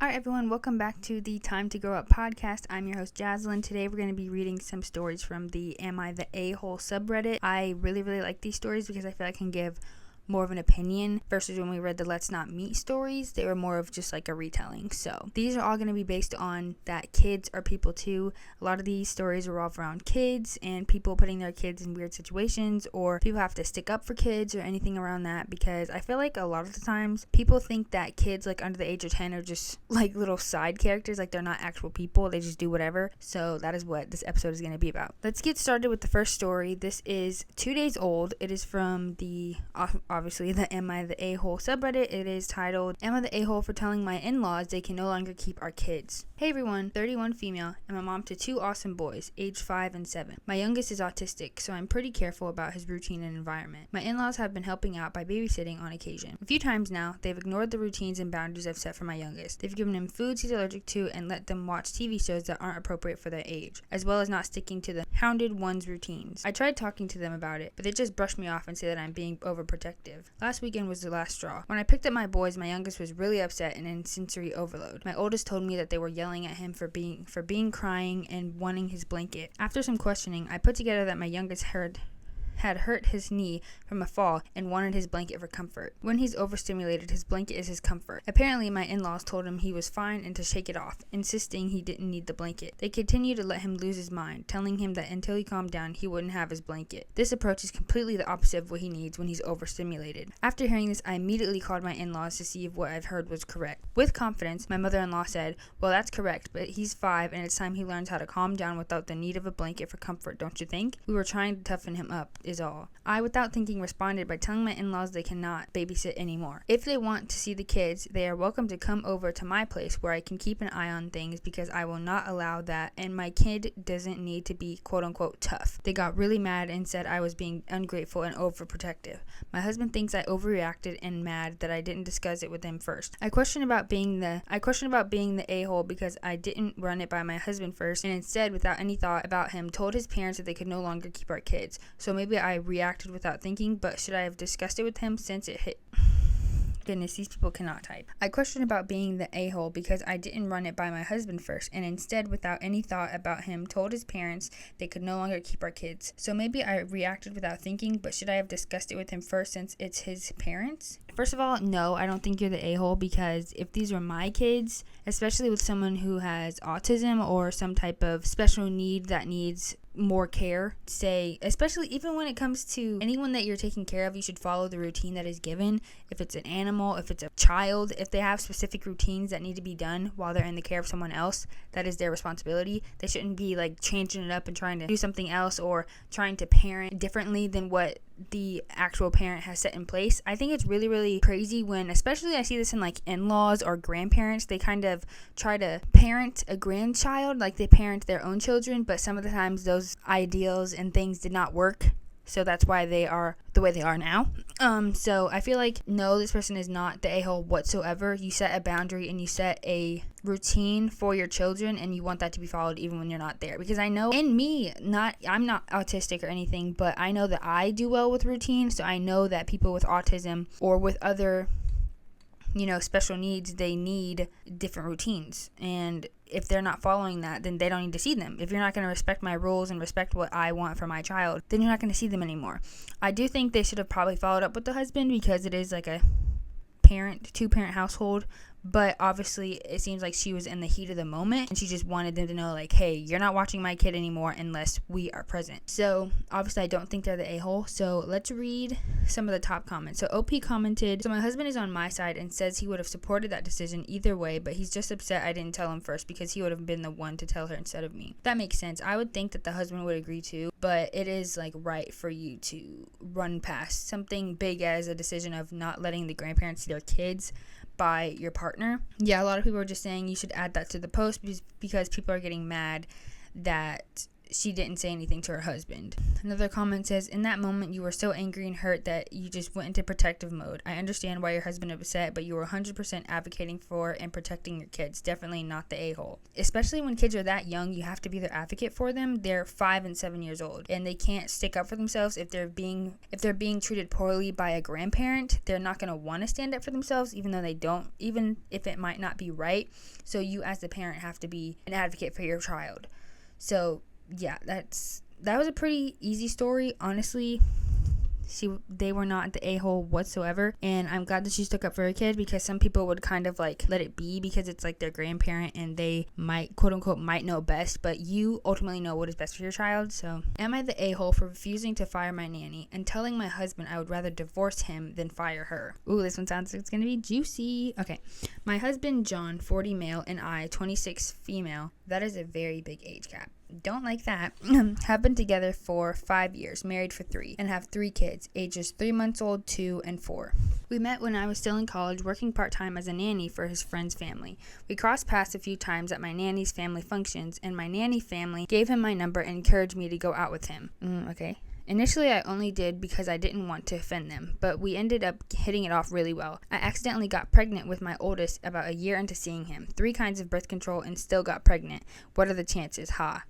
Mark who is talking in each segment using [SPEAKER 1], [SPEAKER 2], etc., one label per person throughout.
[SPEAKER 1] Alright everyone, welcome back to the Time to Grow Up podcast. I'm your host Jaslyn. Today we're going to be reading some stories from the AmITheAHole subreddit. I really like these stories because I feel I can give more of an opinion versus when we read the Let's Not Meet stories. They were more of just like a retelling. So these are all going to be based on that kids are people too. A lot of these stories revolve around kids and people putting their kids in weird situations, or people have to stick up for kids or anything around that, because I feel like a lot of the times people think that kids like under the age of 10 are just like little side characters, like they're not actual people, they just do whatever. So that is what this episode is going to be about. Let's get started with the first story. This is 2 days old. It is from the obviously the AmITheAHole subreddit. It is titled, "Am I the a-hole for telling my in-laws they can no longer keep our kids?" Hey everyone, 31 female, I'm a mom to 2 awesome boys, aged 5 and 7. My youngest is autistic, so I'm pretty careful about his routine and environment. My in-laws have been helping out by babysitting on occasion. A few times now, they've ignored the routines and boundaries I've set for my youngest. They've given him foods he's allergic to and let them watch TV shows that aren't appropriate for their age, as well as not sticking to the hounded one's routines. I tried talking to them about it, but they just brushed me off and say that I'm being overprotective. Last weekend was the last straw. When I picked up my boys, my youngest was really upset and in sensory overload. My oldest told me that they were yelling at him for being crying and wanting his blanket. After some questioning, I put together that my youngest had hurt his knee from a fall and wanted his blanket for comfort. When he's overstimulated, his blanket is his comfort. Apparently, my in-laws told him he was fine and to shake it off, insisting he didn't need the blanket. They continued to let him lose his mind, telling him that until he calmed down, he wouldn't have his blanket. This approach is completely the opposite of what he needs when he's overstimulated. After hearing this, I immediately called my in-laws to see if what I've heard was correct. With confidence, my mother-in-law said, "Well, that's correct, but he's 5 and it's time he learns how to calm down without the need of a blanket for comfort, don't you think? We were trying to toughen him up, is all." I, without thinking, responded by telling my in-laws they cannot babysit anymore. If they want to see the kids, they are welcome to come over to my place where I can keep an eye on things, because I will not allow that, and my kid doesn't need to be quote-unquote tough. They got really mad and said I was being ungrateful and overprotective. My husband thinks I overreacted and mad that I didn't discuss it with him first. I question about being the a-hole because I didn't run it by my husband first, and instead, without any thought about him, told his parents that they could no longer keep our kids. So maybe I reacted without thinking, but should I have discussed it with him since it hit... Goodness, these people cannot type. I question about being the a-hole because I didn't run it by my husband first, and instead, without any thought about him, told his parents they could no longer keep our kids. So maybe I reacted without thinking, but should I have discussed it with him first since it's his parents? First of all, no, I don't think you're the a-hole, because if these were my kids, especially with someone who has autism or some type of special need that needs more care, say, especially even when it comes to anyone that you're taking care of, you should follow the routine that is given. If it's an animal, if it's a child, if they have specific routines that need to be done while they're in the care of someone else, that is their responsibility. They shouldn't be like changing it up and trying to do something else or trying to parent differently than what the actual parent has set in place. I think it's really crazy when, especially I see this in like in-laws or grandparents, they kind of try to parent a grandchild like they parent their own children, but some of the times those ideals and things did not work. So that's why they are the way they are now. So I feel like, no, this person is not the a-hole whatsoever. You set a boundary and you set a routine for your children, and you want that to be followed even when you're not there. Because I know in me, I'm not autistic or anything, but I know that I do well with routine. So I know that people with autism or with other, special needs, they need different routines. And if they're not following that, then they don't need to see them. If you're not going to respect my rules and respect what I want for my child, then you're not going to see them anymore. I do think they should have probably followed up with the husband, because it is like a two-parent household. But obviously, it seems like she was in the heat of the moment, and she just wanted them to know, like, hey, you're not watching my kid anymore unless we are present. So, obviously, I don't think they're the a-hole. So, let's read some of the top comments. So, OP commented, "So my husband is on my side and says he would have supported that decision either way, but he's just upset I didn't tell him first because he would have been the one to tell her instead of me." That makes sense. I would think that the husband would agree too, but it is, like, right for you to run past something big as a decision of not letting the grandparents see their kids by your partner. Yeah, a lot of people are just saying you should add that to the post because people are getting mad that she didn't say anything to her husband. Another comment says, in that moment, you were so angry and hurt that you just went into protective mode. I understand why your husband is upset, but you were 100% advocating for and protecting your kids. Definitely not the a-hole. Especially when kids are that young, you have to be their advocate for them. They're 5 and 7 years old, and they can't stick up for themselves. If they're being treated poorly by a grandparent, they're not going to want to stand up for themselves, even though they don't, even if it might not be right. So you as the parent have to be an advocate for your child. So yeah, that was a pretty easy story, honestly. They were not the a-hole whatsoever, and I'm glad that she stuck up for her kid, because some people would kind of like let it be because it's like their grandparent and they might, quote unquote, might know best, but you ultimately know what is best for your child. So am I the a-hole for refusing to fire my nanny and telling my husband I would rather divorce him than fire her? Ooh, this one sounds like it's gonna be juicy. Okay, my husband John, 40 male, and I, 26 female. That is a very big age gap. Don't like that. Have been together for 5 years, married for 3, and have 3 kids, ages 3 months old, 2, and 4. We met when I was still in college, working part-time as a nanny for his friend's family. We crossed paths a few times at my nanny's family functions, and my nanny family gave him my number and encouraged me to go out with him. Okay. Initially, I only did because I didn't want to offend them, but we ended up hitting it off really well. I accidentally got pregnant with my oldest about a year into seeing him. 3 kinds of birth control and still got pregnant. What are the chances? Ha.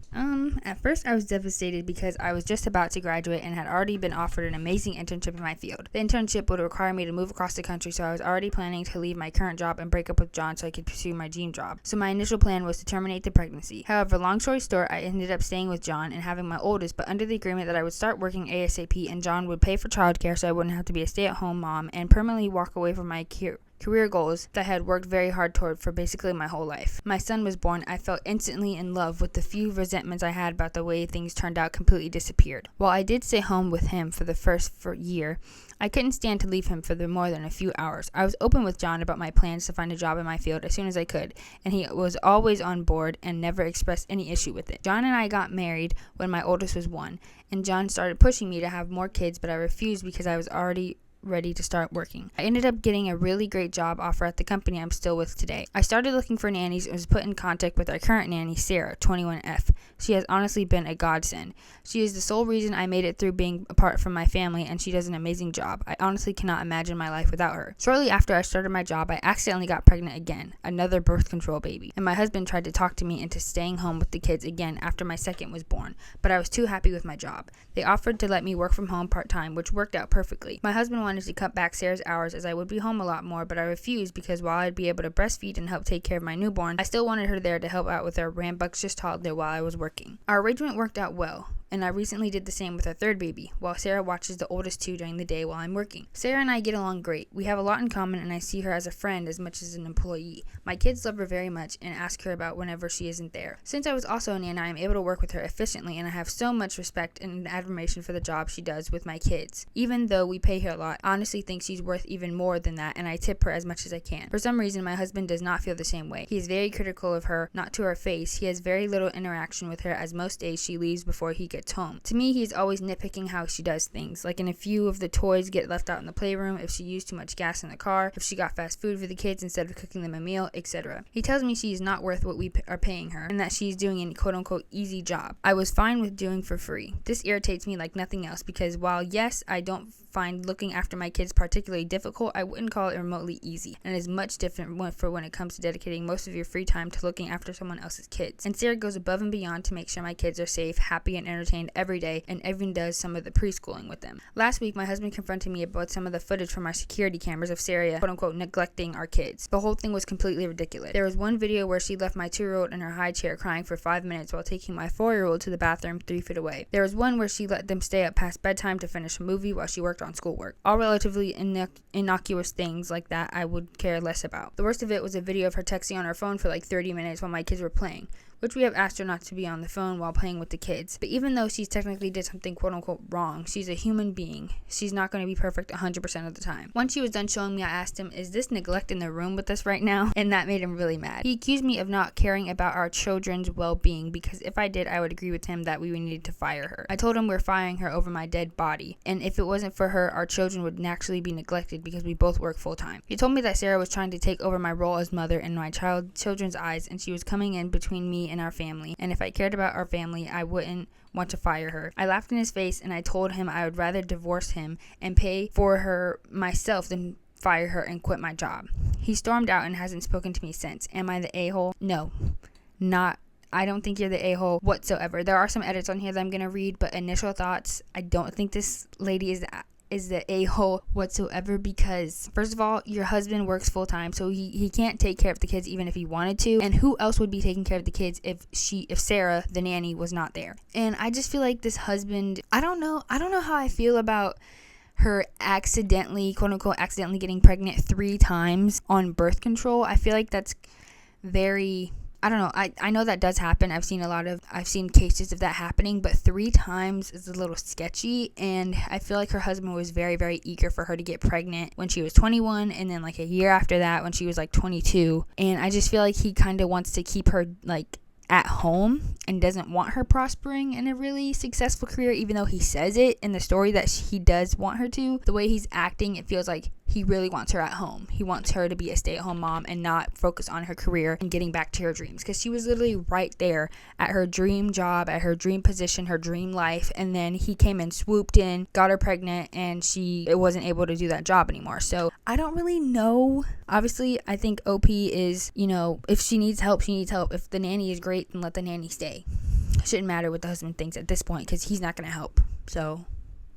[SPEAKER 1] At first I was devastated because I was just about to graduate and had already been offered an amazing internship in my field. The internship would require me to move across the country, so I was already planning to leave my current job and break up with John so I could pursue my dream job. So my initial plan was to terminate the pregnancy. However, long story short, I ended up staying with John and having my oldest, but under the agreement that I would start working ASAP and John would pay for childcare so I wouldn't have to be a stay-at-home mom and permanently walk away from my career goals that I had worked very hard toward for basically my whole life. My son was born. I felt instantly in love with the few resentments I had about the way things turned out completely disappeared. While I did stay home with him for the first year, I couldn't stand to leave him for more than a few hours. I was open with John about my plans to find a job in my field as soon as I could, and he was always on board and never expressed any issue with it. John and I got married when my oldest was 1, and John started pushing me to have more kids, but I refused because I was already ready to start working. I ended up getting a really great job offer at the company I'm still with today. I started looking for nannies and was put in contact with our current nanny, Sarah, 21F. She has honestly been a godsend. She is the sole reason I made it through being apart from my family, and she does an amazing job. I honestly cannot imagine my life without her. Shortly after I started my job, I accidentally got pregnant again, another birth control baby, and my husband tried to talk to me into staying home with the kids again after my second was born, but I was too happy with my job. They offered to let me work from home part-time, which worked out perfectly. My husband wanted to cut back Sarah's hours as I would be home a lot more, but I refused because while I'd be able to breastfeed and help take care of my newborn, I still wanted her there to help out with our rambunctious toddler while I was working. Our arrangement worked out well, and I recently did the same with our third baby, while Sarah watches the oldest 2 during the day while I'm working. Sarah and I get along great. We have a lot in common, and I see her as a friend as much as an employee. My kids love her very much and ask her about whenever she isn't there. Since I was also a nanny, I am able to work with her efficiently, and I have so much respect and admiration for the job she does with my kids. Even though we pay her a lot, I honestly think she's worth even more than that, and I tip her as much as I can. For some reason, my husband does not feel the same way. He is very critical of her, not to her face. He has very little interaction with her, as most days she leaves before he gets home. To me, he's always nitpicking how she does things, like in a few of the toys get left out in the playroom, if she used too much gas in the car, if she got fast food for the kids instead of cooking them a meal, etc. He tells me she is not worth what we are paying her, and that she's doing a quote-unquote easy job I was fine with doing for free. This irritates me like nothing else, because while yes, I don't find looking after my kids particularly difficult, I wouldn't call it remotely easy, and it is much different for when it comes to dedicating most of your free time to looking after someone else's kids. And Sarah goes above and beyond to make sure my kids are safe, happy, and entertained every day, and even does some of the preschooling with them. Last week, my husband confronted me about some of the footage from our security cameras of Sarah, quote-unquote, neglecting our kids. The whole thing was completely ridiculous. There was one video where she left my 2-year-old in her high chair crying for 5 minutes while taking my 4-year-old to the bathroom 3 feet away. There was one where she let them stay up past bedtime to finish a movie while she worked on schoolwork. All relatively innocuous things like that I would care less about. The worst of it was a video of her texting on her phone for like 30 minutes while my kids were playing, which we have asked her not to be on the phone while playing with the kids. But even though she's technically did something quote-unquote wrong, she's a human being. She's not going to be perfect 100% of the time. Once she was done showing me, I asked him, is this neglect in the room with us right now? And that made him really mad. He accused me of not caring about our children's well-being, because if I did, I would agree with him that we needed to fire her. I told him we're firing her over my dead body, and if it wasn't for for her, our children would naturally be neglected because we both work full-time. She told me that Sarah was trying to take over my role as mother in my children's eyes, and she was coming in between me and our family, and if I cared about our family, I wouldn't want to fire her. I laughed in his face, and I told him I would rather divorce him and pay for her myself than fire her and quit my job. He stormed out and hasn't spoken to me since. Am I the a-hole? No, not. I don't think you're the a-hole whatsoever. There are some edits on here that I'm going to read, but initial thoughts, I don't think this lady is the a-hole whatsoever, because first of all, your husband works full-time, so he can't take care of the kids even if he wanted to, and who else would be taking care of the kids if Sarah, the nanny, was not there? And I just feel like this husband, I don't know how I feel about her accidentally, quote unquote, accidentally getting pregnant 3 times on birth control. I feel like that's very, I don't know. I know that does happen. I've seen cases of that happening, but 3 times is a little sketchy. And I feel like her husband was very, very eager for her to get pregnant when she was 21, and then like a year after that when she was like 22. And I just feel like he kind of wants to keep her like at home and doesn't want her prospering in a really successful career, even though he says it in the story that he does want her to. The way he's acting, it feels like he really wants her at home. He wants her to be a stay-at-home mom and not focus on her career and getting back to her dreams, because she was literally right there at her dream job, at her dream position, her dream life, and then he came and swooped in, got her pregnant, and she wasn't able to do that job anymore. So I don't really know. Obviously, I think OP is, if she needs help, she needs help. If the nanny is great, then let the nanny stay. It shouldn't matter what the husband thinks at this point, because he's not going to help. So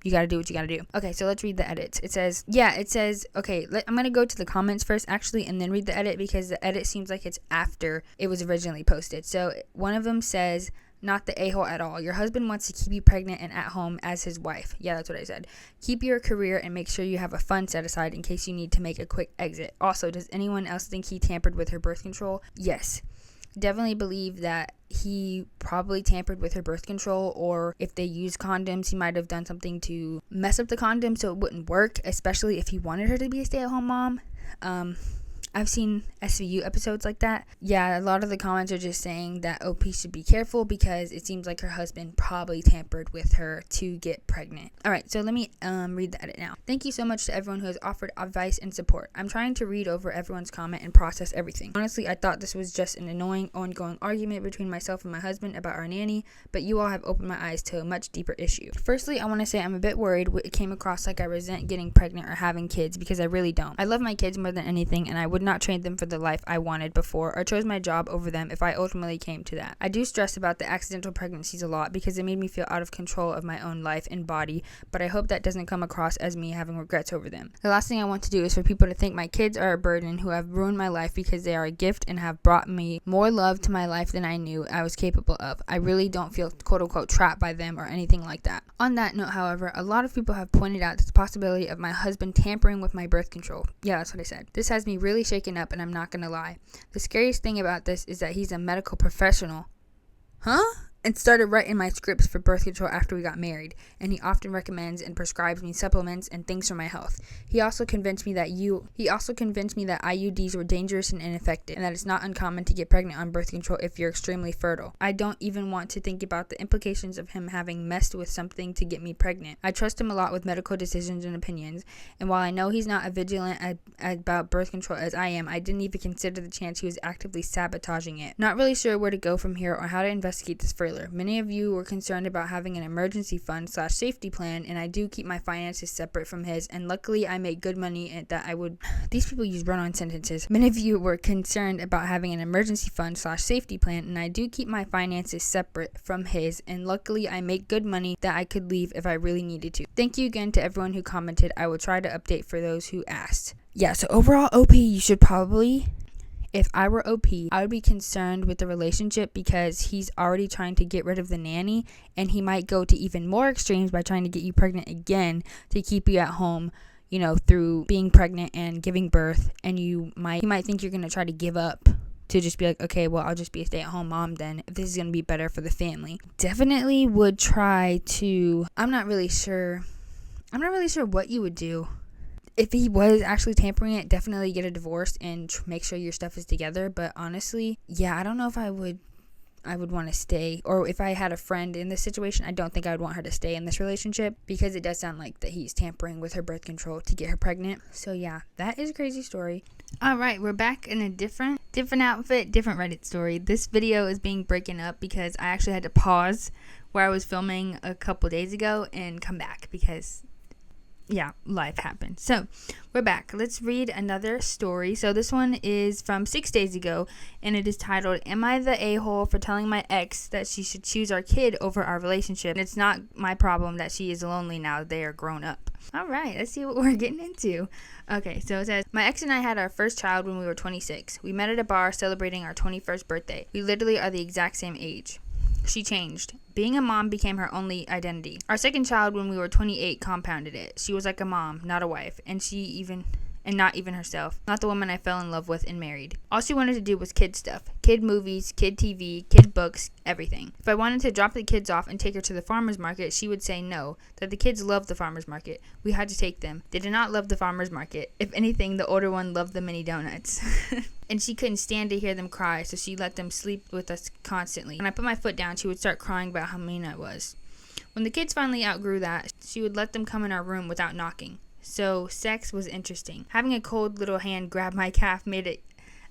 [SPEAKER 1] you got to do what you got to do. Okay, so let's read the edits. It says, okay, I'm going to go to the comments first, actually, and then read the edit, because the edit seems like it's after it was originally posted. So one of them says, not the a-hole at all. Your husband wants to keep you pregnant and at home as his wife. Yeah, that's what I said. Keep your career and make sure you have a fund set aside in case you need to make a quick exit. Also, does anyone else think he tampered with her birth control? Yes. Definitely believe that he probably tampered with her birth control, or if they used condoms, he might have done something to mess up the condom so it wouldn't work, especially if he wanted her to be a stay-at-home mom. I've seen SVU episodes like that. Yeah, a lot of the comments are just saying that OP should be careful because it seems like her husband probably tampered with her to get pregnant. All right, so let me read the edit now. Thank you so much to everyone who has offered advice and support. I'm trying to read over everyone's comment and process everything. Honestly, I thought this was just an annoying, ongoing argument between myself and my husband about our nanny, but you all have opened my eyes to a much deeper issue. Firstly, I want to say I'm a bit worried it came across like I resent getting pregnant or having kids, because I really don't. I love my kids more than anything, and I would not trade them for the life I wanted before or chose my job over them if I ultimately came to that. I do stress about the accidental pregnancies a lot because it made me feel out of control of my own life and body, but I hope that doesn't come across as me having regrets over them. The last thing I want to do is for people to think my kids are a burden who have ruined my life because they are a gift and have brought me more love to my life than I knew I was capable of. I really don't feel quote unquote trapped by them or anything like that. On that note, however, a lot of people have pointed out the possibility of my husband tampering with my birth control. Yeah, that's what I said. This has me really shaken up, and I'm not gonna lie. The scariest thing about this is that he's a medical professional. Huh? And started writing my scripts for birth control after we got married, and he often recommends and prescribes me supplements and things for my health. He also convinced me that IUDs were dangerous and ineffective, and that it's not uncommon to get pregnant on birth control if you're extremely fertile. I don't even want to think about the implications of him having messed with something to get me pregnant. I trust him a lot with medical decisions and opinions, and while I know he's not as vigilant about birth control as I am, I didn't even consider the chance he was actively sabotaging it. Not really sure where to go from here or how to investigate this further. Many of you were concerned about having an emergency fund / safety plan, and I do keep my finances separate from his, and luckily I make good money and that I would... These people use run-on sentences. Many of you were concerned about having an emergency fund / safety plan, and I do keep my finances separate from his, and luckily I make good money that I could leave if I really needed to. Thank you again to everyone who commented. I will try to update for those who asked. Yeah, so overall, OP, you should probably... If I were OP, I would be concerned with the relationship because he's already trying to get rid of the nanny, and he might go to even more extremes by trying to get you pregnant again to keep you at home, through being pregnant and giving birth, and he might think you're going to try to give up to just be like, okay, well, I'll just be a stay-at-home mom then if this is going to be better for the family. Definitely would try to, I'm not really sure what you would do. If he was actually tampering it, definitely get a divorce and make sure your stuff is together. But honestly, yeah, I don't know if I would I would want to stay, or if I had a friend in this situation, I don't think I would want her to stay in this relationship, because it does sound like that he's tampering with her birth control to get her pregnant. So yeah, that is a crazy story. All right, we're back in a different outfit, different Reddit story. This video is being broken up because I actually had to pause where I was filming a couple days ago and come back because, yeah, life happened. So we're back. Let's read another story. So this one is from 6 days ago, and it is titled, "Am I the a-hole for telling my ex that she should choose our kid over our relationship? And it's not my problem that she is lonely now that they are grown up." All right, let's see what we're getting into. Okay, so it says, "My ex and I had our first child when we were 26. We met at a bar celebrating our 21st birthday. We literally are the exact same age. She changed. Being a mom became her only identity. Our second child when we were 28 compounded it. She was like a mom, not a wife, and not even herself. Not the woman I fell in love with and married. All she wanted to do was kid stuff. Kid movies, kid TV, kid books, everything. If I wanted to drop the kids off and take her to the farmer's market, she would say no, that the kids loved the farmer's market. We had to take them. They did not love the farmer's market. If anything, the older one loved the mini donuts." And she couldn't stand to hear them cry, so she let them sleep with us constantly. When I put my foot down, she would start crying about how mean I was. When the kids finally outgrew that, she would let them come in our room without knocking. So sex was interesting. Having a cold little hand grab my calf made it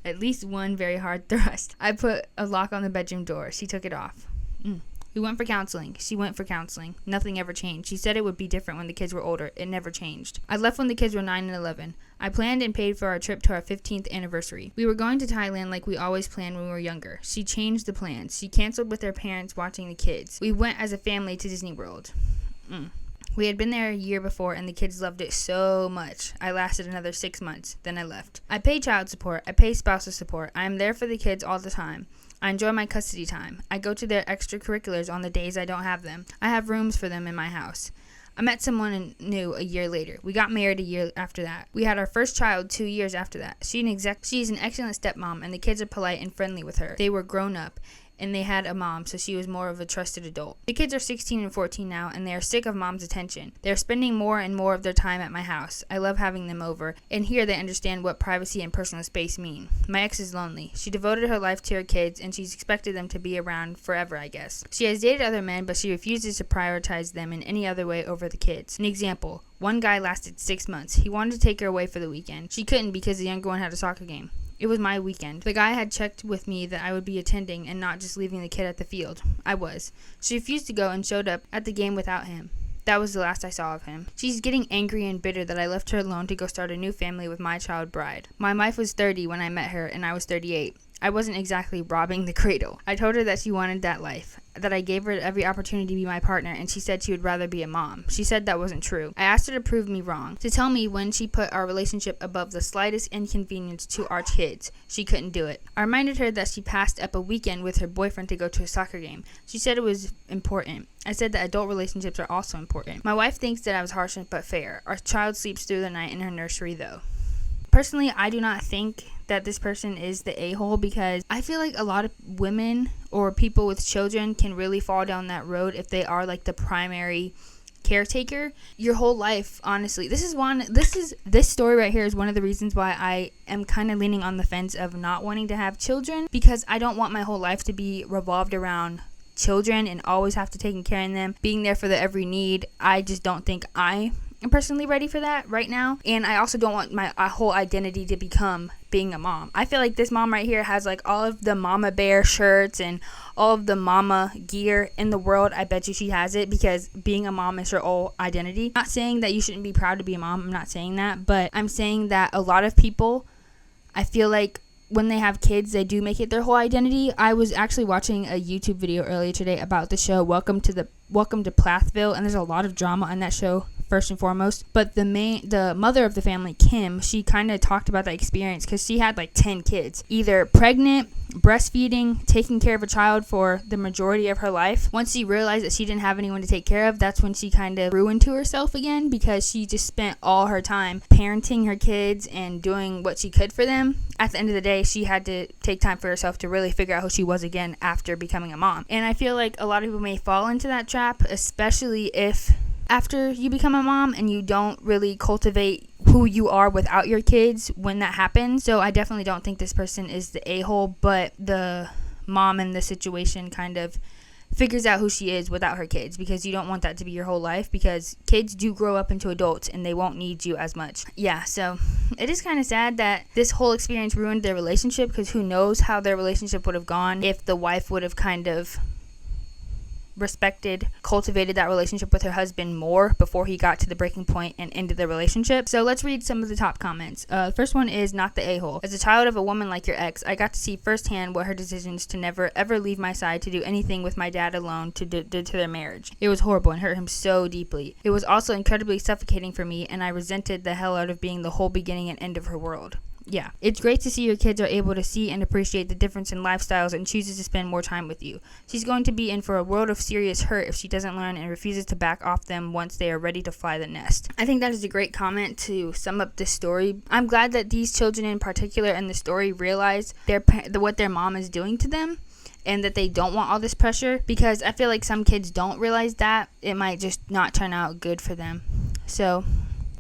[SPEAKER 1] at least one very hard thrust. I put a lock on the bedroom door. She took it off. We went for counseling. She went for counseling. Nothing ever changed. She said it would be different when the kids were older. It never changed. I left when the kids were 9 and 11. I planned and paid for our trip to our 15th anniversary. We were going to Thailand like we always planned when we were younger. She changed the plans. She canceled with her parents watching the kids. We went as a family to Disney World. We had been there a year before, and the kids loved it so much. I lasted another 6 months. Then I left. I pay child support. I pay spousal support. I am there for the kids all the time. I enjoy my custody time. I go to their extracurriculars on the days I don't have them. I have rooms for them in my house. I met someone new a year later. We got married a year after that. We had our first child 2 years after that. She is an excellent stepmom, and the kids are polite and friendly with her. They were grown up, and they had a mom, so she was more of a trusted adult. The kids are 16 and 14 now, and they are sick of mom's attention. They are spending more and more of their time at my house. I love having them over, and here they understand what privacy and personal space mean. My ex is lonely. She devoted her life to her kids, and she's expected them to be around forever, I guess. She has dated other men, but she refuses to prioritize them in any other way over the kids. An example. One guy lasted 6 months. He wanted to take her away for the weekend. She couldn't because the younger one had a soccer game. It was my weekend. The guy had checked with me that I would be attending and not just leaving the kid at the field. I was. She refused to go and showed up at the game without him. That was the last I saw of him. She's getting angry and bitter that I left her alone to go start a new family with my child bride. My wife was 30 when I met her, and I was 38. I wasn't exactly robbing the cradle. I told her that she wanted that life, that I gave her every opportunity to be my partner, and she said she would rather be a mom. She said that wasn't true. I asked her to prove me wrong, to tell me when she put our relationship above the slightest inconvenience to our kids. She couldn't do it. I reminded her that she passed up a weekend with her boyfriend to go to a soccer game. She said it was important. I said that adult relationships are also important. My wife thinks that I was harsh but fair. Our child sleeps through the night in her nursery, though. Personally, I do not think that this person is the a-hole, because I feel like a lot of women or people with children can really fall down that road if they are like the primary caretaker your whole life. Honestly, this story right here is one of the reasons why I am kind of leaning on the fence of not wanting to have children, because I don't want my whole life to be revolved around children and always have to take care of them, being there for their every need. I just don't think I'm personally ready for that right now, and I also don't want my whole identity to become being a mom. I feel like this mom right here has like all of the mama bear shirts and all of the mama gear in the world. I bet you she has it, because being a mom is her whole identity. I'm not saying that you shouldn't be proud to be a mom. I'm not saying that, but I'm saying that a lot of people, I feel like when they have kids, they do make it their whole identity. I was actually watching a YouTube video earlier today about the show Welcome to Plathville, and there's a lot of drama on that show, first and foremost. But the mother of the family, Kim, she kind of talked about that experience, because she had like 10 kids, either pregnant, breastfeeding, taking care of a child for the majority of her life. Once she realized that she didn't have anyone to take care of, that's when she kind of grew into herself again, because she just spent all her time parenting her kids and doing what she could for them. At the end of the day, she had to take time for herself to really figure out who she was again after becoming a mom. And I feel like a lot of people may fall into that trap, especially if after you become a mom and you don't really cultivate who you are without your kids when that happens. So I definitely don't think this person is the a-hole, but the mom in this situation kind of figures out who she is without her kids, because you don't want that to be your whole life, because kids do grow up into adults and they won't need you as much. Yeah, so it is kind of sad that this whole experience ruined their relationship, because who knows how their relationship would have gone if the wife would have kind of respected, cultivated that relationship with her husband more before he got to the breaking point and ended the relationship. So let's read some of the top comments. The first one is not the a-hole. As a child of a woman like your ex, I got to see firsthand what her decisions to never ever leave my side to do anything with my dad alone did to their marriage. It was horrible and hurt him so deeply. It was also incredibly suffocating for me, and I resented the hell out of being the whole beginning and end of her world. Yeah, it's great to see your kids are able to see and appreciate the difference in lifestyles and chooses to spend more time with you. She's going to be in for a world of serious hurt if she doesn't learn and refuses to back off them once they are ready to fly the nest. I think that is a great comment to sum up this story. I'm glad that these children in particular in the story realize what their mom is doing to them, and that they don't want all this pressure, because I feel like some kids don't realize that. It might just not turn out good for them. So,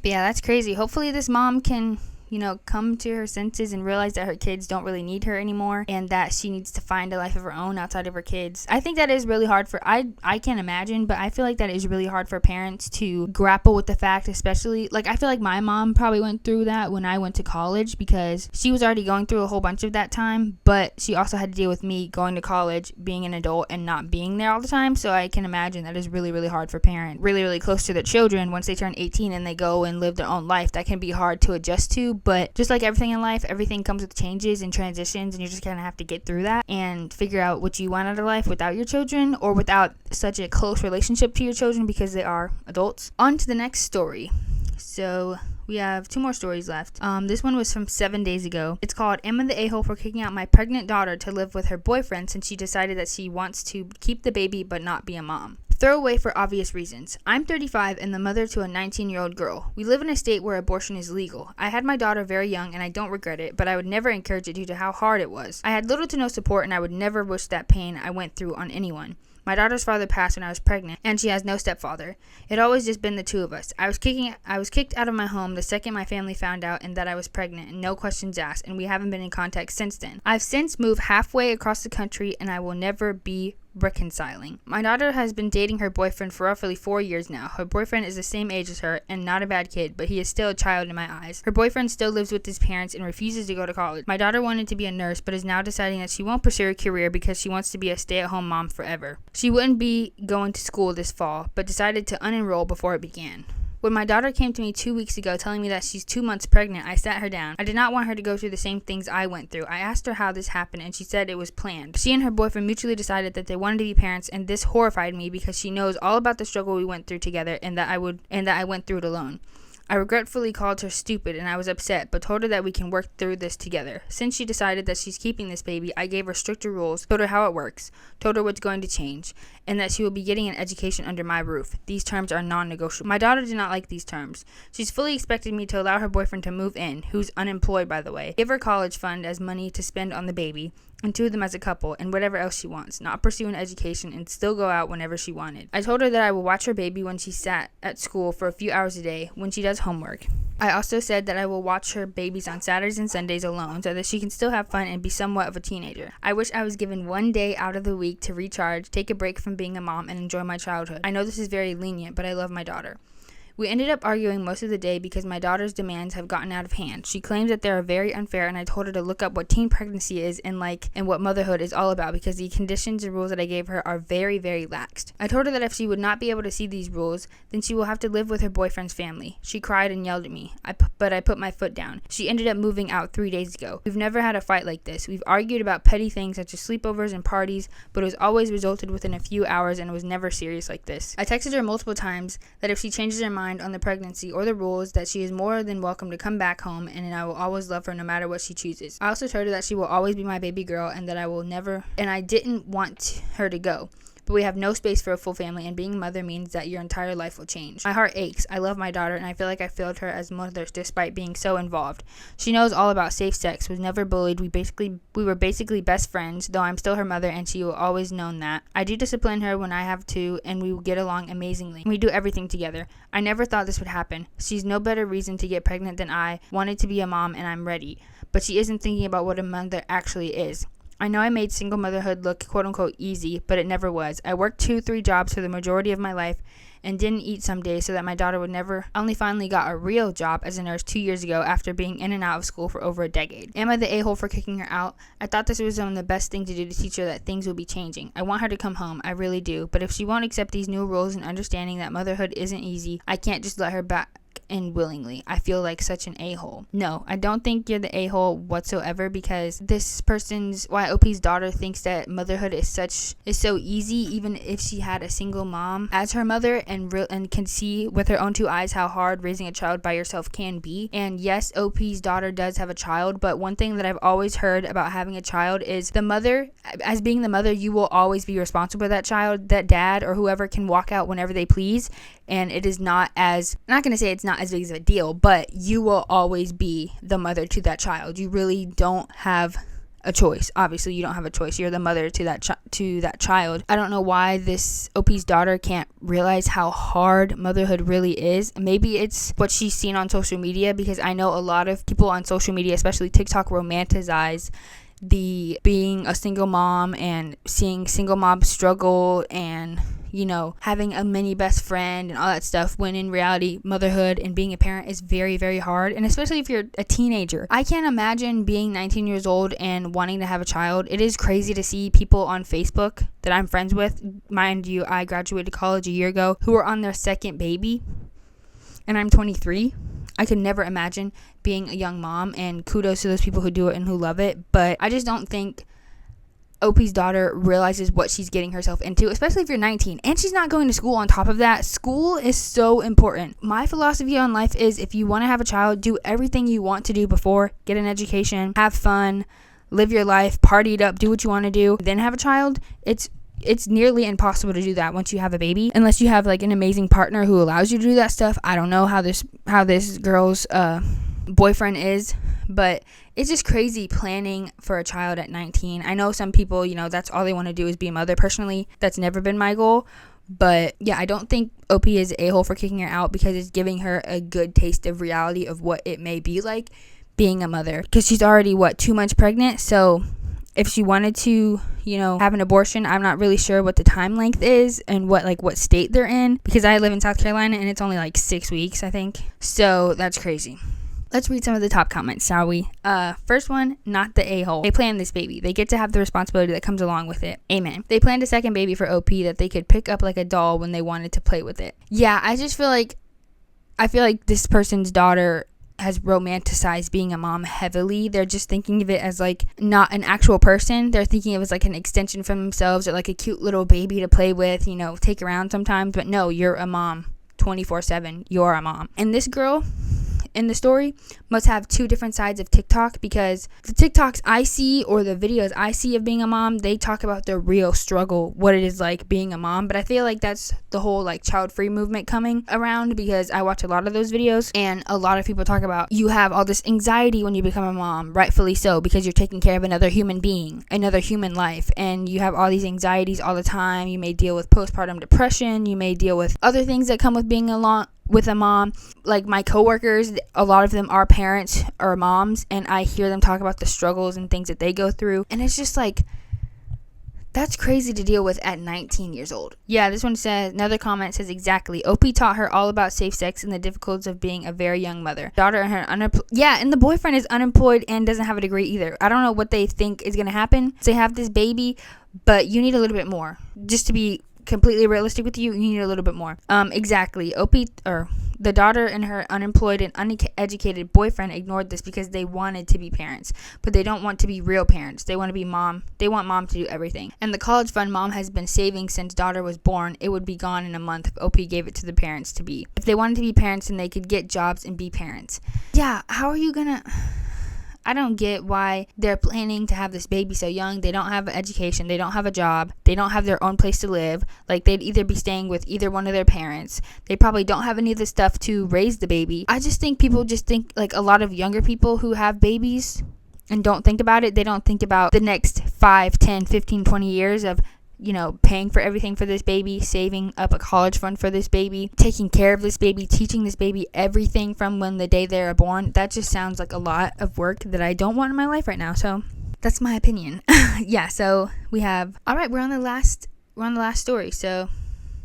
[SPEAKER 1] yeah, that's crazy. Hopefully this mom can come to her senses and realize that her kids don't really need her anymore, and that she needs to find a life of her own outside of her kids. I think that is really hard for, I can't imagine, but I feel like that is really hard for parents to grapple with the fact, especially, like, I feel like my mom probably went through that when I went to college, because she was already going through a whole bunch of that time, but she also had to deal with me going to college, being an adult, and not being there all the time. So I can imagine that is really, really hard for parents, really, really close to their children. Once they turn 18 and they go and live their own life, that can be hard to adjust to. But just like everything in life, everything comes with changes and transitions, and you just kind of have to get through that and figure out what you want out of life without your children, or without such a close relationship to your children, because they are adults. On to the next story. So we have 2 more stories left. This one was from 7 days ago. It's called "Am I the a-hole for kicking out my pregnant daughter to live with her boyfriend since she decided that she wants to keep the baby but not be a mom?" Throwaway for obvious reasons. I'm 35 and the mother to a 19-year-old girl. We live in a state where abortion is legal. I had my daughter very young and I don't regret it, but I would never encourage it due to how hard it was. I had little to no support, and I would never wish that pain I went through on anyone. My daughter's father passed when I was pregnant, and she has no stepfather. It always just been the 2 of us. I was kicked out of my home the second my family found out and that I was pregnant, and no questions asked, and we haven't been in contact since then. I've since moved halfway across the country, and I will never be reconciling. My daughter has been dating her boyfriend for roughly 4 years now. Her boyfriend is the same age as her and not a bad kid, but he is still a child in my eyes. Her boyfriend still lives with his parents and refuses to go to college. My daughter wanted to be a nurse, but is now deciding that she won't pursue a career because she wants to be a stay-at-home mom forever. She wouldn't be going to school this fall, but decided to unenroll before it began. When my daughter came to me 2 weeks ago telling me that she's 2 months pregnant, I sat her down. I did not want her to go through the same things I went through. I asked her how this happened, and she said it was planned. She and her boyfriend mutually decided that they wanted to be parents, and this horrified me because she knows all about the struggle we went through together, and that I went through it alone. I regretfully called her stupid, and I was upset, but told her that we can work through this together. Since she decided that she's keeping this baby, I gave her stricter rules, told her how it works, told her what's going to change, and that she will be getting an education under my roof. These terms are non-negotiable. My daughter did not like these terms. She's fully expected me to allow her boyfriend to move in, who's unemployed by the way, give her college fund as money to spend on the baby, and 2 of them as a couple, and whatever else she wants, not pursue an education, and still go out whenever she wanted. I told her that I will watch her baby when she sat at school for a few hours a day when she does homework. I also said that I will watch her babies on Saturdays and Sundays alone so that she can still have fun and be somewhat of a teenager. I wish I was given 1 day out of the week to recharge, take a break from being a mom, and enjoy my childhood. I know this is very lenient, but I love my daughter. We ended up arguing most of the day because my daughter's demands have gotten out of hand. She claims that they are very unfair, and I told her to look up what teen pregnancy is and what motherhood is all about, because the conditions and rules that I gave her are very, very laxed. I told her that if she would not be able to see these rules, then she will have to live with her boyfriend's family. She cried and yelled at me, but I put my foot down. She ended up moving out 3 days ago. We've never had a fight like this. We've argued about petty things such as sleepovers and parties, but it was always resulted within a few hours, and it was never serious like this. I texted her multiple times that if she changes her mind on the pregnancy or the rules, that she is more than welcome to come back home, and I will always love her no matter what she chooses. I also told her that she will always be my baby girl, and that I didn't want her to go. But we have no space for a full family, and being a mother means that your entire life will change. My heart aches. I love my daughter, and I feel like I failed her as mother despite being so involved. She knows all about safe sex, was never bullied. We were basically best friends, though I'm still her mother, and she will always known that. I do discipline her when I have to, and we will get along amazingly. We do everything together. I never thought this would happen. She's no better reason to get pregnant than I wanted to be a mom, and I'm ready. But she isn't thinking about what a mother actually is. I know I made single motherhood look quote unquote easy, but it never was. I worked 2-3 jobs for the majority of my life and didn't eat some days so that my daughter would never. I only finally got a real job as a nurse 2 years ago after being in and out of school for over a decade. Am I the a-hole for kicking her out? I thought this was one of the best things to do to teach her that things will be changing. I want her to come home, I really do, but if she won't accept these new rules and understanding that motherhood isn't easy, I can't just let her back in willingly. I feel like such an a-hole. No, I don't think you're the a-hole whatsoever, because this person's OP's daughter thinks that motherhood is so easy, even if she had a single mom as her mother, and can see with her own 2 eyes how hard raising a child by yourself can be. And yes, OP's daughter does have a child, but one thing that I've always heard about having a child is the mother, as being the mother, you will always be responsible for that child. That dad or whoever can walk out whenever they please, and it is not as, I'm not going to say it's not as big of a deal, but you will always be the mother to that child. You really don't have a choice. Obviously, you don't have a choice. You're the mother to that child. I don't know why this OP's daughter can't realize how hard motherhood really is. Maybe it's what she's seen on social media, because I know a lot of people on social media, especially TikTok, romanticize the being a single mom and seeing single moms struggle and, you know, having a mini best friend and all that stuff, when in reality, motherhood and being a parent is very, very hard. And especially if you're a teenager. I can't imagine being 19 years old and wanting to have a child. It is crazy to see people on Facebook that I'm friends with, mind you, I graduated college a year ago, who are on their second baby, and I'm 23. I could never imagine being a young mom, and kudos to those people who do it and who love it, but I just don't think OP's daughter realizes what she's getting herself into, especially if you're 19 and she's not going to school on top of that. School is so important. My philosophy on life is, if you want to have a child, do everything you want to do before, get an education, have fun, live your life, party it up, do what you want to do, then have a child. It's nearly impossible to do that once you have a baby, unless you have like an amazing partner who allows you to do that stuff. I don't know how this girl's boyfriend is, but it's just crazy planning for a child at 19. I know some people, you know, that's all they want to do is be a mother. Personally, that's never been my goal. But yeah, I don't think OP is a-hole for kicking her out, because it's giving her a good taste of reality of what it may be like being a mother, because she's already 2 months pregnant. So if she wanted to, you know, have an abortion, I'm not really sure what the time length is and what state they're in, because I live in South Carolina and it's only like 6 weeks, I think. So that's crazy. Let's read some of the top comments, shall we? First one, not the a-hole. They planned this baby. They get to have the responsibility that comes along with it. Amen. They planned a second baby for OP that they could pick up like a doll when they wanted to play with it. Yeah, I feel like this person's daughter has romanticized being a mom heavily. They're just thinking of it as like not an actual person. They're thinking of it as like an extension from themselves, or like a cute little baby to play with, you know, take around sometimes. But no, you're a mom 24/7. You're a mom. And this girl in the story must have 2 different sides of TikTok, because the TikToks I see, or the videos I see of being a mom, they talk about the real struggle, what it is like being a mom. But I feel like that's the whole like child-free movement coming around, because I watch a lot of those videos, and a lot of people talk about you have all this anxiety when you become a mom, rightfully so, because you're taking care of another human being, another human life, and you have all these anxieties all the time. You may deal with postpartum depression, you may deal with other things that come with being with a mom. Like my coworkers, a lot of them are parents or moms, and I hear them talk about the struggles and things that they go through, and it's just like, that's crazy to deal with at 19 years old. Yeah, this one says, another comment says, exactly. OP taught her all about safe sex and the difficulties of being a very young mother. Daughter and her and the boyfriend is unemployed and doesn't have a degree either. I don't know what they think is going to happen. They have this baby, but you need a little bit more. Just to be completely realistic with you, you need a little bit more. Exactly. The daughter and her unemployed and uneducated boyfriend ignored this because they wanted to be parents, but they don't want to be real parents. They want to be mom. They want mom to do everything. And the college fund mom has been saving since daughter was born, it would be gone in a month if OP gave it to the parents to be. If they wanted to be parents, then they could get jobs and be parents. Yeah, how are you gonna... I don't get why they're planning to have this baby so young. They don't have an education. They don't have a job. They don't have their own place to live. Like, they'd either be staying with either one of their parents. They probably don't have any of the stuff to raise the baby. I just think people just think, like, a lot of younger people who have babies and don't think about it. They don't think about the next 5, 10, 15, 20 years of, you know, paying for everything for this baby, saving up a college fund for this baby, taking care of this baby, teaching this baby everything from when the day they're born. That just sounds like a lot of work that I don't want in my life right now. So that's my opinion. Yeah, so we're on the last story. So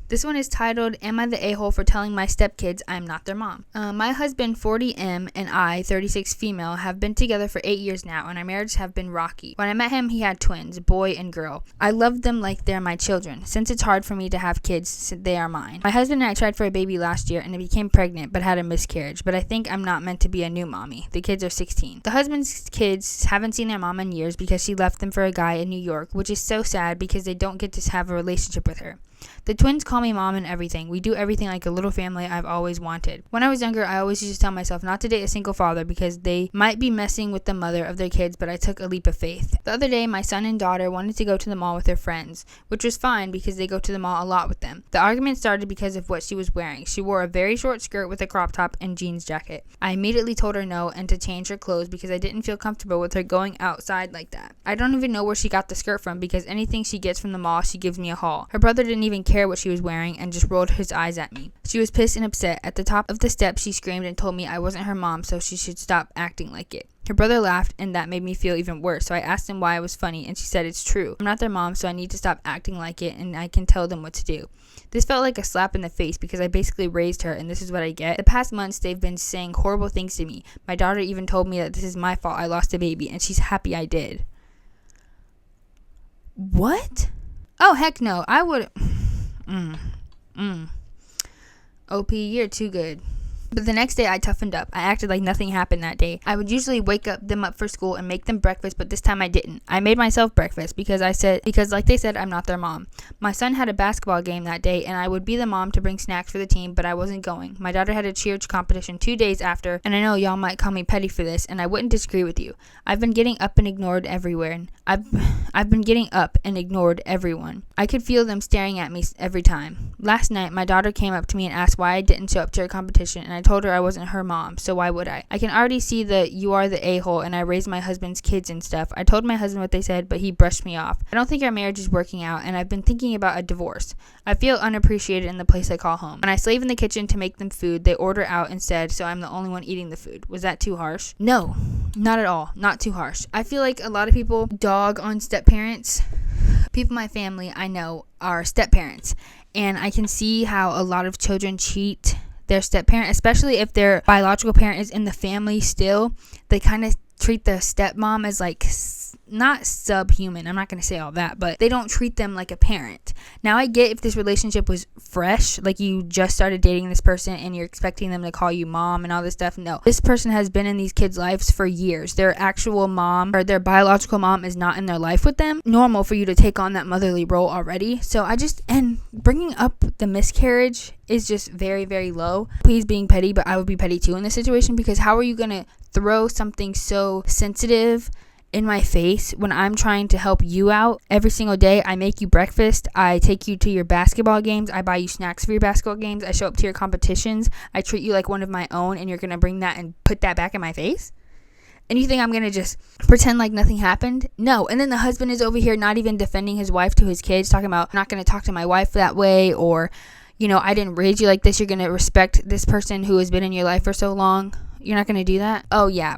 [SPEAKER 1] this one is titled, Am I the A-hole for telling my stepkids I'm not their mom? My husband, 40M, and I, 36 female, have been together for 8 years now, and our marriages have been rocky. When I met him, he had twins, boy and girl. I love them like they're my children. Since it's hard for me to have kids, they are mine. My husband and I tried for a baby last year, and I became pregnant, but had a miscarriage. But I think I'm not meant to be a new mommy. The kids are 16. The husband's kids haven't seen their mom in years because she left them for a guy in New York, which is so sad because they don't get to have a relationship with her. The twins call me mom and everything. We do everything like a little family I've always wanted. When I was younger, I always used to tell myself not to date a single father because they might be messing with the mother of their kids, but I took a leap of faith. The other day, my son and daughter wanted to go to the mall with their friends, which was fine because they go to the mall a lot with them. The argument started because of what she was wearing. She wore a very short skirt with a crop top and jeans jacket. I immediately told her no and to change her clothes because I didn't feel comfortable with her going outside like that. I don't even know where she got the skirt from because anything she gets from the mall, she gives me a haul. Her brother didn't even care what she was wearing and just rolled his eyes at me. She was pissed and upset. At the top of the steps, she screamed and told me I wasn't her mom, so she should stop acting like it. Her brother laughed, and that made me feel even worse, so I asked him why it was funny, and she said it's true. I'm not their mom, so I need to stop acting like it, and I can tell them what to do. This felt like a slap in the face because I basically raised her, and this is what I get. The past months, they've been saying horrible things to me. My daughter even told me that this is my fault I lost a baby, and she's happy I did. What? Oh, heck no. I would... OP, you're too good. But the next day I toughened up. I acted like nothing happened that day. I would usually wake them up for school and make them breakfast, but this time I didn't. I made myself breakfast because like they said, I'm not their mom. My son had a basketball game that day and I would be the mom to bring snacks for the team, but I wasn't going. My daughter had a cheer competition 2 days after, and I know y'all might call me petty for this, and I wouldn't disagree with you. I've been getting up and ignored everywhere, and I've been getting up and ignored everyone. I could feel them staring at me every time. Last night, my daughter came up to me and asked why I didn't show up to her competition, and I told her I wasn't her mom, so why would I? I can already see that you are the a-hole, and I raised my husband's kids and stuff. I told my husband what they said, but he brushed me off. I don't think our marriage is working out, and I've been thinking about a divorce. I feel unappreciated in the place I call home. When I slave in the kitchen to make them food, they order out instead, so I'm the only one eating the food. Was that too harsh? No, not at all. Not too harsh. I feel like a lot of people dog on step-parents. People in my family I know are step-parents, and I can see how a lot of children cheat their step-parent, especially if their biological parent is in the family still. They kind of treat the stepmom as like not subhuman. I'm not going to say all that, but they don't treat them like a parent. Now I get if this relationship was fresh, like you just started dating this person and you're expecting them to call you mom and all this stuff. No, this person has been in these kids' lives for years. Their actual mom or their biological mom is not in their life with them. Normal for you to take on that motherly role already. So and bringing up the miscarriage is just very, very low. Please being petty, but I would be petty too in this situation, because how are you going to throw something so sensitive in my face when I'm trying to help you out every single day? I make you breakfast, I take you to your basketball games, I buy you snacks for your basketball games, I show up to your competitions, I treat you like one of my own, and you're gonna bring that and put that back in my face? And you think I'm gonna just pretend like nothing happened? No. And then the husband is over here not even defending his wife to his kids, talking about, I'm not gonna talk to my wife that way, or I didn't raise you like this, you're gonna respect this person who has been in your life for so long. You're not gonna do that? Oh yeah.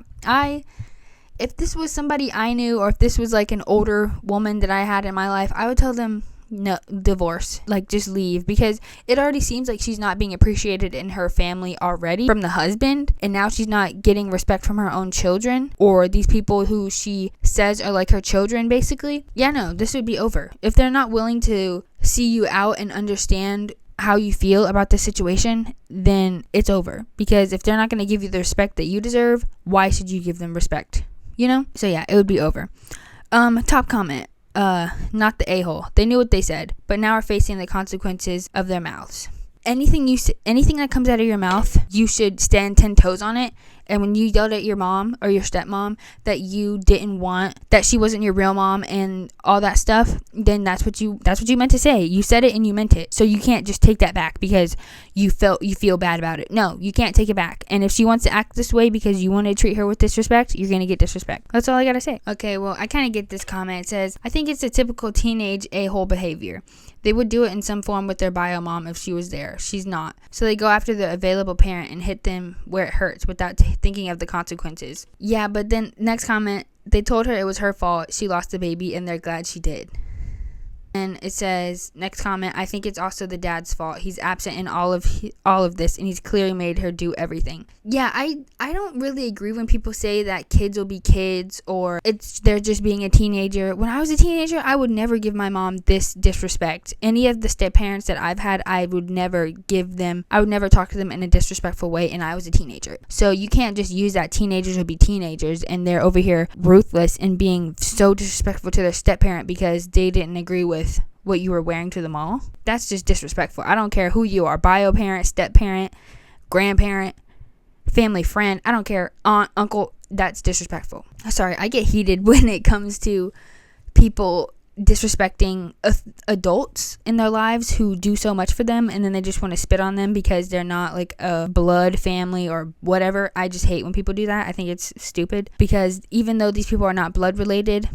[SPEAKER 1] If this was somebody I knew, or if this was like an older woman that I had in my life, I would tell them no, divorce, like just leave, because it already seems like she's not being appreciated in her family already from the husband, and now she's not getting respect from her own children or these people who she says are like her children basically. Yeah, no, this would be over. If they're not willing to see you out and understand how you feel about the situation, then it's over, because if they're not going to give you the respect that you deserve, why should you give them respect? So yeah, it would be over. Top comment. Not the a-hole. They knew what they said, but now are facing the consequences of their mouths. Anything that comes out of your mouth, you should stand 10 toes on it. And when you yelled at your mom or your stepmom that you didn't want, that she wasn't your real mom and all that stuff, then that's what you meant to say. You said it and you meant it. So you can't just take that back because you feel bad about it. No, you can't take it back. And if she wants to act this way because you want to treat her with disrespect, you're going to get disrespect. That's all I got to say. Okay, well, I kind of get this comment. It says, I think it's a typical teenage a-hole behavior. They would do it in some form with their bio mom if she was there. She's not. So they go after the available parent and hit them where it hurts without thinking of the consequences. Yeah, but then next comment, they told her it was her fault. She lost the baby and they're glad she did. And it says, next comment, I think it's also the dad's fault. He's absent in all of this, and he's clearly made her do everything. Yeah, I don't really agree when people say that kids will be kids, or they're just being a teenager. When I was a teenager, I would never give my mom this disrespect. Any of the step parents that I've had, I would never talk to them in a disrespectful way, and I was a teenager. So you can't just use that teenagers will be teenagers, and they're over here ruthless and being so disrespectful to their step parent because they didn't agree with what you were wearing to the mall. That's just disrespectful. I don't care who you are, bio parent, step parent, grandparent, family friend, I don't care, aunt, uncle, that's disrespectful. Sorry, I get heated when it comes to people disrespecting adults in their lives who do so much for them, and then they just want to spit on them because they're not like a blood family or whatever. I just hate when people do that. I think it's stupid, because even though these people are not blood related,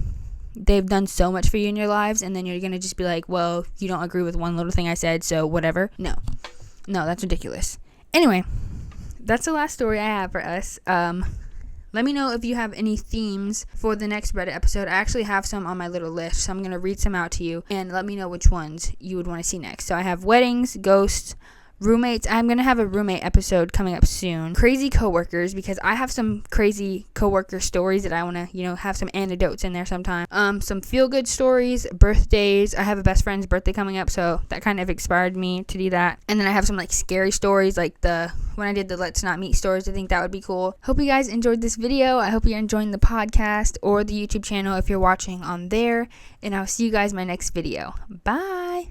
[SPEAKER 1] they've done so much for you in your lives, and then you're gonna just be like, well, you don't agree with one little thing I said, so whatever. No, that's ridiculous. Anyway, that's the last story I have for us. Let me know if you have any themes for the next Reddit episode. I actually have some on my little list, so I'm going to read some out to you, and let me know which ones you would want to see next. So I have weddings, ghosts, roommates. I'm going to have a roommate episode coming up soon. Crazy coworkers, because I have some crazy coworker stories that I want to, have some anecdotes in there sometime. Some feel-good stories, birthdays. I have a best friend's birthday coming up, so that kind of inspired me to do that. And then I have some scary stories, like when I did the Let's Not Meet stories. I think that would be cool. Hope you guys enjoyed this video. I hope you're enjoying the podcast or the YouTube channel if you're watching on there. And I'll see you guys in my next video. Bye!